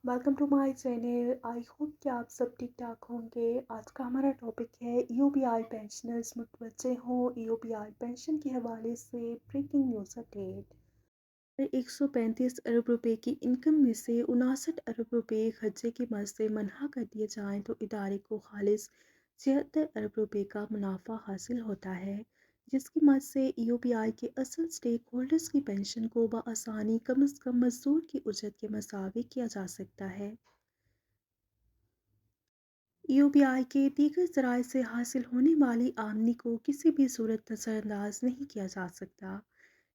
Welcome to my channel. I hope कि आप सब ठीक ठाक होंगे। आज का हमारा टॉपिक है यूबीआई पेंशनर्स मुतवज्जे हों। यूबीआई पेंशन के हवाले से ब्रेकिंग न्यूज़ अपडेट। 135 अरब रुपए की इनकम में से 59 अरब रुपए खर्चे की मद से मन्हा कर दिए जाएं तो इदारे को खालिस 76 अरब रुपए का मुनाफा हासिल होता है, जिसकी मद से यूपीआई के असल स्टेक होल्डर्स की पेंशन को बआसानी कम अज़ कम मजदूर की उजरत के मसावी किया जा सकता है। यूपीआई के दीगर ज़राए से हासिल होने वाली आमदनी को किसी भी सूरत नज़रअंदाज नहीं किया जा सकता।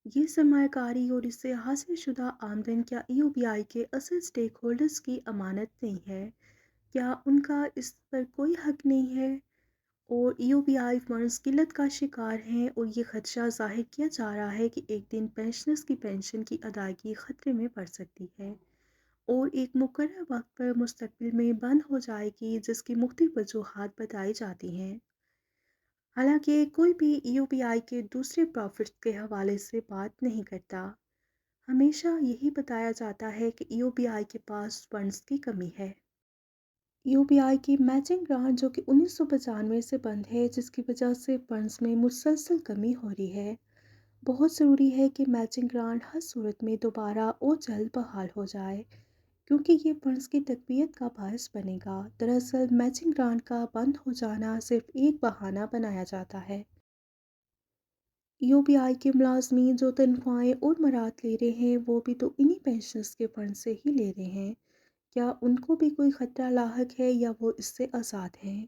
ये सरमायाकारी और इससे हासिल शुदा आमदन क्या यूबीआई के असल स्टेक होल्डर्स की अमानत नहीं है? क्या उनका इस पर कोई हक नहीं है? और यूबीआई फंड्स किल्लत का शिकार हैं और ये खदशा ज़ाहिर किया जा रहा है कि एक दिन पेंशनर्स की पेंशन की अदायगी ख़तरे में पड़ सकती है और एक मुकर्रर वक्त पर मुस्तकबिल में बंद हो जाएगी, जिसकी मुख्तलिफ वजूहात बताई जाती हैं। हालांकि कोई भी यूपीआई के दूसरे प्रॉफिट्स के हवाले से बात नहीं करता। हमेशा यही बताया जाता है कि यूपीआई के पास फंड्स की कमी है। यूपीआई की मैचिंग ग्रांट जो कि 1995 से बंद है, जिसकी वजह से फंड्स में मुसलसल कमी हो रही है। बहुत ज़रूरी है कि मैचिंग ग्रांट हर सूरत में दोबारा और जल्द बहाल हो जाए, क्योंकि ये फंड्स की तकवीत का बायस बनेगा। दरअसल मैचिंग ग्रांट का बंद हो जाना सिर्फ एक बहाना बनाया जाता है। यूपीआई के मुलाजमीन जो तनख्वाहें और मराद ले रहे हैं, वो भी तो इन्हीं पेंशनर्स के फंड से ही ले रहे हैं। क्या उनको भी कोई ख़तरा लाहक है या वो इससे आज़ाद हैं?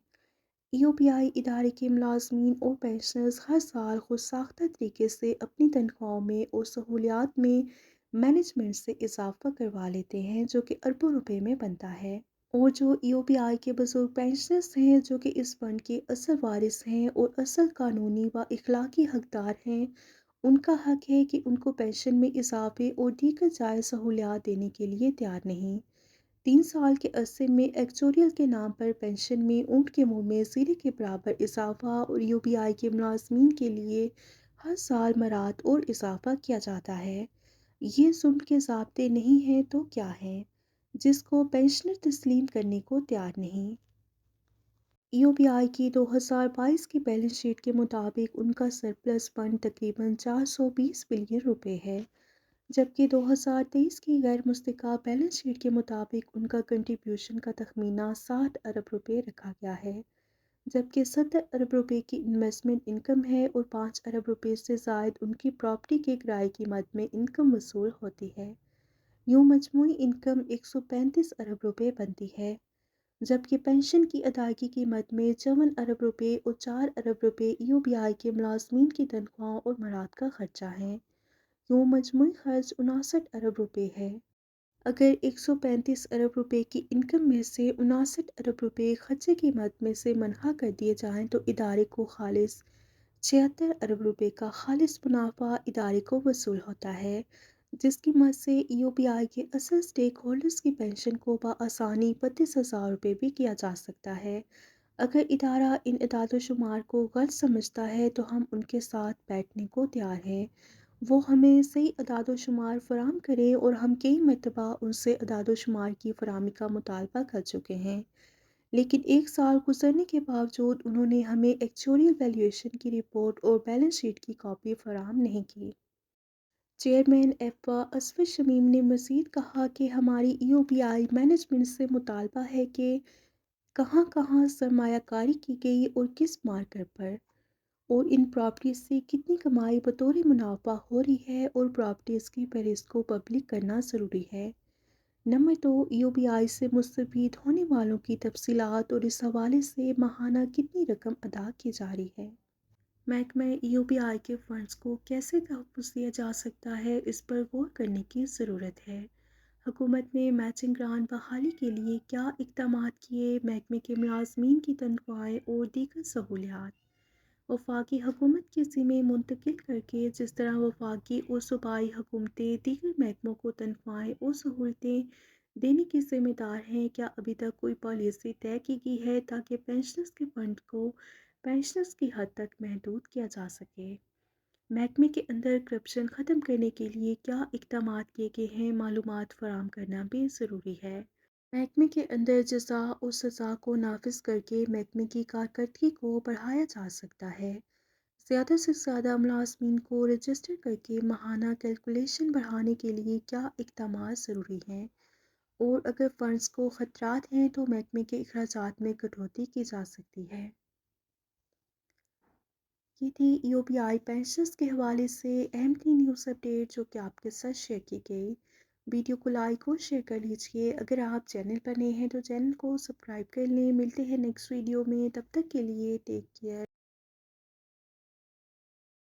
यूपीआई इदारे के मुलाजमीन और पेंशनर्स हर साल खुद साख्ता तरीके से अपनी तनख्वाहों में और सहूलियात में मैनेजमेंट से इजाफा करवा लेते हैं, जो कि अरबों रुपए में बनता है। और जो यूपीआई के बुजुर्ग पेंशनर्स हैं, जो कि इस फंड के असल वारिस हैं और असल कानूनी व इखलाकी हकदार हैं, उनका हक है कि उनको पेंशन में इजाफे और दीगर जायज़ सहूलियात देने के लिए तैयार नहीं। 3 साल के अरसे में एक्चुरियल के नाम पर पेंशन में ऊँट के मुंह में ज़ीरे के बराबर इजाफा और यूपीआई के मुलाजमीन के लिए हर साल मराद और इजाफा किया जाता है। ये जुल्म के ज़ाब्ते नहीं हैं तो क्या हैं, जिसको पेंशनर तस्लीम करने को तैयार नहीं। यूपीआई की 2022 की बैलेंस शीट के मुताबिक उनका सरप्लस फंड तकरीबन 420 बिलियन रुपए है, जबकि 2023 की गैर मुस्तका बैलेंस शीट के मुताबिक उनका कंट्रीब्यूशन का तखमीना 60 अरब रुपए रखा गया है, जबकि 70 अरब रुपए की इन्वेस्टमेंट इनकम है और 5 अरब रुपए से ज़ायद उनकी प्रॉपर्टी के किराए की मद में इनकम वसूल होती है। यूँ मजमूई इनकम 135 अरब रुपए बनती है, जबकि पेंशन की अदायगी की मद में 54 अरब रुपए और 4 अरब रुपए यूपीआई के मुलाजमीन की तनख्वाहों और मराद का खर्चा है। यूँ मजमूई खर्च 59 अरब रुपए है। अगर 135 अरब रुपए की इनकम में से 59 अरब रुपए खर्चे की मद में से मनहा कर दिए जाएं तो इदारे को खालिस 76 अरब रुपए का खालिस मुनाफा इदारे को वसूल होता है, जिसकी मद से यूपीआई के असल स्टेक होल्डर्स की पेंशन को बआसानी 32,000 रुपये भी किया जा सकता है। अगर इदारा इन इदाद-ओ-शुमार को गलत समझता है तो हम उनके साथ बैठने को तैयार हैं। वो हमें सही अदाद-ओ-शुमार फ़राहम करें और हम कई मरतबा उनसे अदाद-ओ-शुमार की फ़राहमी का मुतालबा कर चुके हैं, लेकिन 1 साल गुजरने के बावजूद उन्होंने हमें एक्चुअरियल वैल्यूएशन की रिपोर्ट और बैलेंस शीट की कॉपी फ़राहम नहीं की। चेयरमैन एफ़वा असफर शमीम ने मज़ीद कहा कि हमारी यूपीआई मैनेजमेंट से मुतालबा है कि कहाँ-कहाँ सरमायाकारी की गई और किस मार्कर पर, और इन प्रॉपर्टीज़ से कितनी कमाई बतौर मुनाफा हो रही है, और प्रॉपर्टीज़ की फहरिस्त को पब्लिक करना ज़रूरी है। नंबर 2, यूबीआई से मुस्तफ़ीद होने वालों की तफसीलात और इस हवाले से माहाना कितनी रकम अदा की जा रही है। महकमा यूपीआई के फ़ंड्स को कैसे तहफ़्फ़ुज़ दिया जा सकता है, इस पर गौर करने की ज़रूरत है। हुकूमत ने मैचिंग ग्रांट बहाली के लिए क्या इक़दामात किए? महकमे के मुलाज़मीन की तनख्वाहें और दीगर सहूलियात वफाकी हुकूमत के ज़िम्मे मुंतकिल करके, जिस तरह वफाकी और सूबाई हुकूमतें दीगर महकमों को तनख्वाहें और सहूलतें देने की ज़िम्मेदार हैं, क्या अभी तक कोई पॉलिसी तय की गई है ताकि पेंशनर्स के फंड को पेंशनर्स की हद तक महदूद किया जा सके? महकमे के अंदर करप्शन ख़त्म करने के लिए क्या इक़दामात किए गए हैं? मालूमात फ़राहम करना भी ज़रूरी है। محکمے کے اندر جزا اور سزا کو نافذ کر کے محکمے کی کارکردگی کو بڑھایا جا سکتا ہے۔ زیادہ سے زیادہ ملازمین کو رجسٹر کر کے ماہانہ کیلکولیشن بڑھانے کے لیے کیا اقدامات ضروری ہیں؟ اور اگر فنڈز کو خطرات ہیں تو محکمے کے اخراجات میں کٹوتی کی جا سکتی ہے۔ یہ تھی ای او پی آئی پینشنز کے حوالے سے اہم تھی نیوز اپڈیٹ جو کہ آپ کے ساتھ شیئر کی گئی۔ ویڈیو کو لائک اور شیئر کر لیجئے۔ اگر آپ چینل پر نئے ہیں تو چینل کو سبسکرائب کر لیں۔ ملتے ہیں نیکسٹ ویڈیو میں، تب تک کے لیے ٹیک کیئر۔